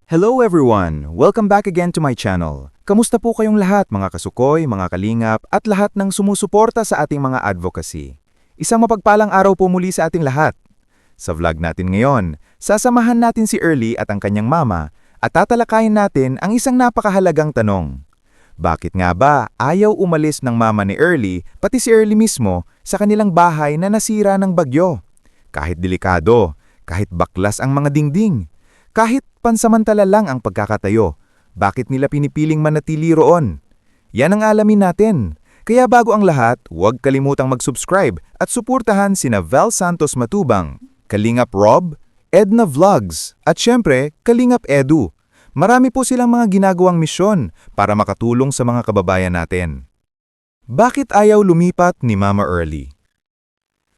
Hello everyone! Welcome back again to my channel. Kamusta po kayong lahat mga kasukoy, mga kalingap at lahat ng sumusuporta sa ating mga advocacy? Isang mapagpalang araw po muli sa ating lahat. Sa vlog natin ngayon, sasamahan natin si Early at ang kanyang mama at tatalakayin natin ang isang napakahalagang tanong. Bakit nga ba ayaw umalis ng mama ni Early, pati si Early mismo, sa kanilang bahay na nasira ng bagyo? Kahit delikado, kahit baklas ang mga dingding, kahit pansamantala lang ang pagkakatayo, bakit nila pinipiling manatili roon? Yan ang alamin natin. Kaya bago ang lahat, huwag kalimutang mag-subscribe at suportahan sina Val Santos Matubang, Kalingap Rob, Edna Vlogs, at syempre, Kalingap Edu. Marami po silang mga ginagawang misyon para makatulong sa mga kababayan natin. Bakit ayaw lumipat ni Mama Early?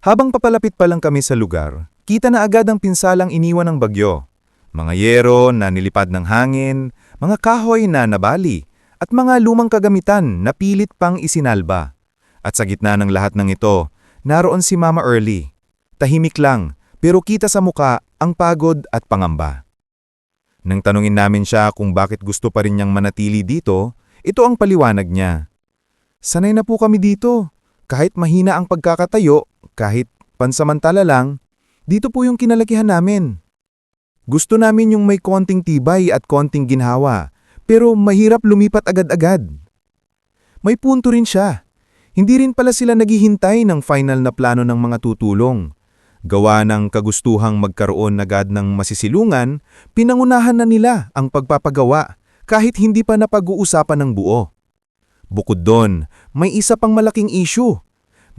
Habang papalapit pa lang kami sa lugar, kita na agad ang pinsalang iniwan ng bagyo. Mga yero na nilipad ng hangin, mga kahoy na nabali, at mga lumang kagamitan na pilit pang isinalba. At sa gitna ng lahat ng ito, naroon si Mama Early. Tahimik lang, pero kita sa muka ang pagod at pangamba. Nang tanungin namin siya kung bakit gusto pa rin niyang manatili dito, ito ang paliwanag niya. Sanay na po kami dito. Kahit mahina ang pagkakatayo, kahit pansamantala lang, dito po yung kinalakihan namin. Gusto namin yung may konting tibay at konting ginhawa, pero mahirap lumipat agad-agad. May punto rin siya. Hindi rin pala sila naghihintay ng final na plano ng mga tutulong. Gawa ng kagustuhang magkaroon agad ng masisilungan, pinangunahan na nila ang pagpapagawa kahit hindi pa napag-uusapan ng buo. Bukod doon, may isa pang malaking issue.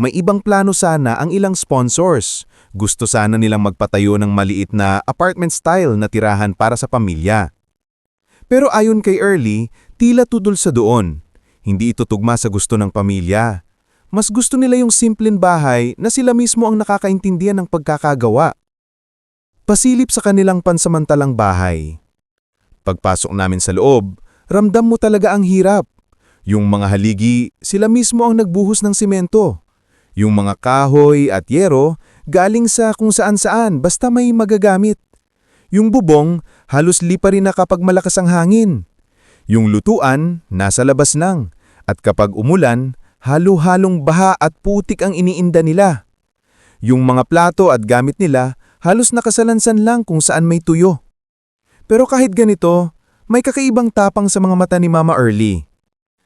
May ibang plano sana ang ilang sponsors. Gusto sana nilang magpatayo ng maliit na apartment-style na tirahan para sa pamilya. Pero ayon kay Early, tila tudol sa doon. Hindi ito tugma sa gusto ng pamilya. Mas gusto nila yung simpleng bahay na sila mismo ang nakakaintindihan ng pagkakagawa. Pasilip sa kanilang pansamantalang bahay. Pagpasok namin sa loob, ramdam mo talaga ang hirap. Yung mga haligi, sila mismo ang nagbuhos ng simento. Yung mga kahoy at yero, galing sa kung saan-saan basta may magagamit. Yung bubong, halos lipa rin na kapag malakas ang hangin. Yung lutuan, nasa labas lang. At kapag umulan, halo-halong baha at putik ang iniinda nila. Yung mga plato at gamit nila, halos nakasalansan lang kung saan may tuyo. Pero kahit ganito, may kakaibang tapang sa mga mata ni Mama Early.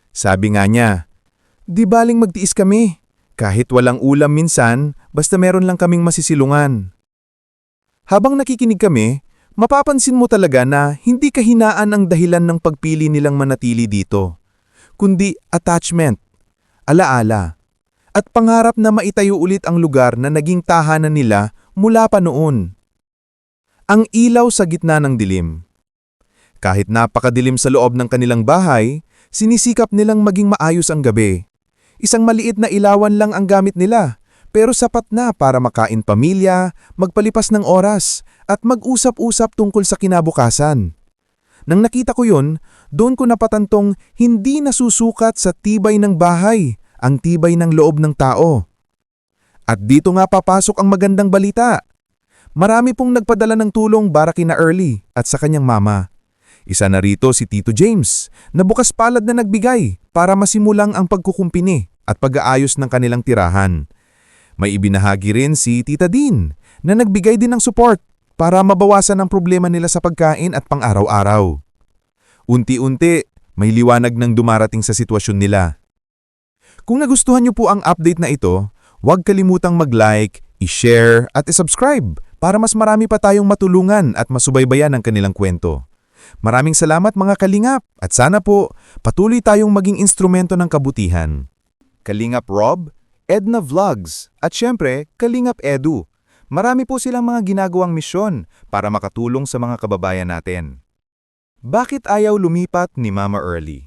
Sabi nga niya, "Di baling magtiis kami. Kahit walang ulam minsan, basta meron lang kaming masisilungan." Habang nakikinig kami, mapapansin mo talaga na hindi kahinaan ang dahilan ng pagpili nilang manatili dito, kundi attachment, alaala, at pangarap na maitayo ulit ang lugar na naging tahanan nila mula pa noon. Ang ilaw sa gitna ng dilim. Kahit napakadilim sa loob ng kanilang bahay, sinisikap nilang maging maayos ang gabi. Isang maliit na ilawan lang ang gamit nila, pero sapat na para makain pamilya, magpalipas ng oras, at mag-usap-usap tungkol sa kinabukasan. Nang nakita ko yun, doon ko napatantong hindi nasusukat sa tibay ng bahay, ang tibay ng loob ng tao. At dito nga papasok ang magandang balita. Marami pong nagpadala ng tulong para kina Early at sa kanyang mama. Isa na rito si Tito James, na bukas palad na nagbigay para masimulang ang pagkukumpini at pag-aayos ng kanilang tirahan. May ibinahagi rin si Tita Dean, na nagbigay din ng support para mabawasan ang problema nila sa pagkain at pang-araw-araw. Unti-unti, may liwanag ng dumarating sa sitwasyon nila. Kung nagustuhan niyo po ang update na ito, huwag kalimutang mag-like, i-share at i-subscribe para mas marami pa tayong matulungan at masubaybayan ang kanilang kwento. Maraming salamat mga kalingap at sana po patuloy tayong maging instrumento ng kabutihan. Kalingap Rob, Edna Vlogs at syempre Kalingap Edu. Marami po silang mga ginagawang misyon para makatulong sa mga kababayan natin. Bakit ayaw lumipat ni Mama Early?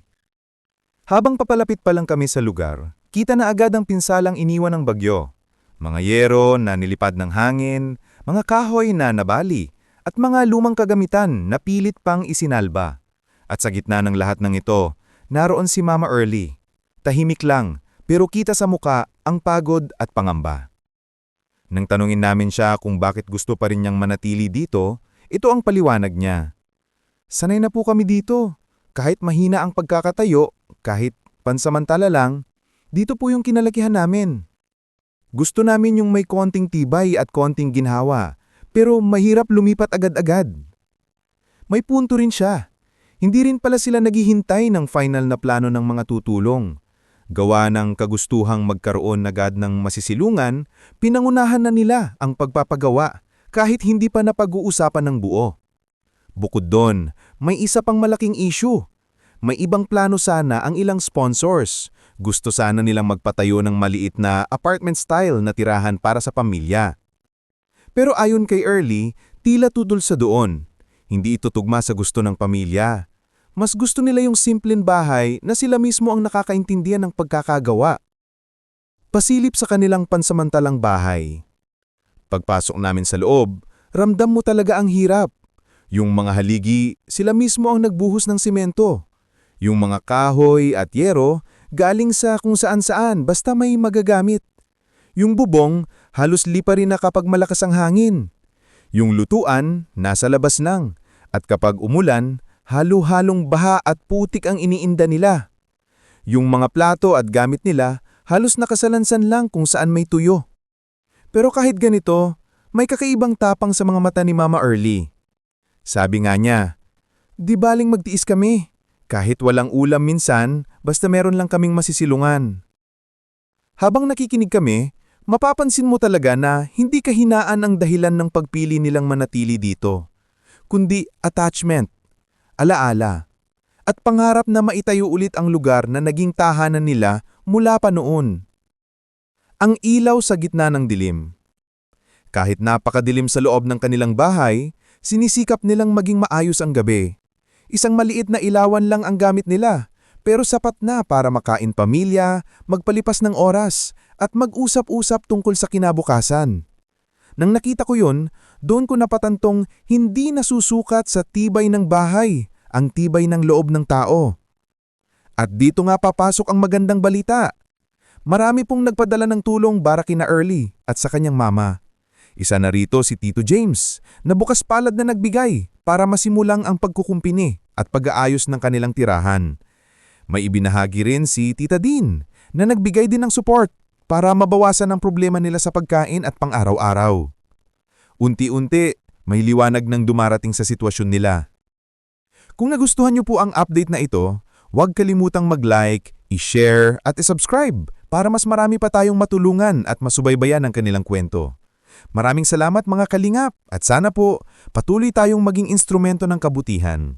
Habang papalapit pa lang kami sa lugar, kita na agad ang pinsalang iniwan ng bagyo. Mga yero na nilipad ng hangin, mga kahoy na nabali, at mga lumang kagamitan na pilit pang isinalba. At sa gitna ng lahat ng ito, naroon si Mama Early. Tahimik lang, pero kita sa muka ang pagod at pangamba. Nang tanungin namin siya kung bakit gusto pa rin niyang manatili dito, ito ang paliwanag niya. Sanay na po kami dito. Kahit mahina ang pagkakatayo, kahit pansamantala lang, dito po yung kinalakihan namin. Gusto namin yung may konting tibay at konting ginhawa, pero mahirap lumipat agad-agad. May punto rin siya. Hindi rin pala sila naghihintay ng final na plano ng mga tutulong. Gawa ng kagustuhang magkaroon agad ng masisilungan, pinangunahan na nila ang pagpapagawa kahit hindi pa napag-uusapan ng buo. Bukod doon, may isa pang malaking issue. May ibang plano sana ang ilang sponsors. Gusto sana nilang magpatayo ng maliit na apartment-style na tirahan para sa pamilya. Pero ayon kay Early, tila tudol sa doon. Hindi ito tugma sa gusto ng pamilya. Mas gusto nila yung simpleng bahay na sila mismo ang nakakaintindihan ng pagkakagawa. Pasilip sa kanilang pansamantalang bahay. Pagpasok namin sa loob, ramdam mo talaga ang hirap. Yung mga haligi, sila mismo ang nagbuhos ng simento. Yung mga kahoy at yero, galing sa kung saan-saan basta may magagamit. Yung bubong, halos lipa rin na kapag malakas ang hangin. Yung lutuan, nasa labas lang. At kapag umulan, halo-halong baha at putik ang iniinda nila. Yung mga plato at gamit nila, halos nakasalansan lang kung saan may tuyo. Pero kahit ganito, may kakaibang tapang sa mga mata ni Mama Early. Sabi nga niya, "Di baling magtiis kami. Kahit walang ulam minsan, basta meron lang kaming masisilungan." Habang nakikinig kami, mapapansin mo talaga na hindi kahinaan ang dahilan ng pagpili nilang manatili dito, kundi attachment, alaala, at pangarap na maitayo ulit ang lugar na naging tahanan nila mula pa noon. Ang ilaw sa gitna ng dilim. Kahit napakadilim sa loob ng kanilang bahay, sinisikap nilang maging maayos ang gabi. Isang maliit na ilawan lang ang gamit nila, pero sapat na para makain pamilya, magpalipas ng oras, at mag-usap-usap tungkol sa kinabukasan. Nang nakita ko yun, doon ko napatantong hindi nasusukat sa tibay ng bahay, ang tibay ng loob ng tao. At dito nga papasok ang magandang balita. Marami pong nagpadala ng tulong para kina Early at sa kanyang mama. Isa na rito si Tito James, na bukas palad na nagbigay para masimulang ang pagkukumpini at pag-aayos ng kanilang tirahan. May ibinahagi rin si Tita Dean, na nagbigay din ng support para mabawasan ang problema nila sa pagkain at pang-araw-araw. Unti-unti, may liwanag ng dumarating sa sitwasyon nila. Kung nagustuhan niyo po ang update na ito, huwag kalimutang mag-like, i-share at i-subscribe para mas marami pa tayong matulungan at masubaybayan ang kanilang kwento. Maraming salamat mga kalingap at sana po patuloy tayong maging instrumento ng kabutihan.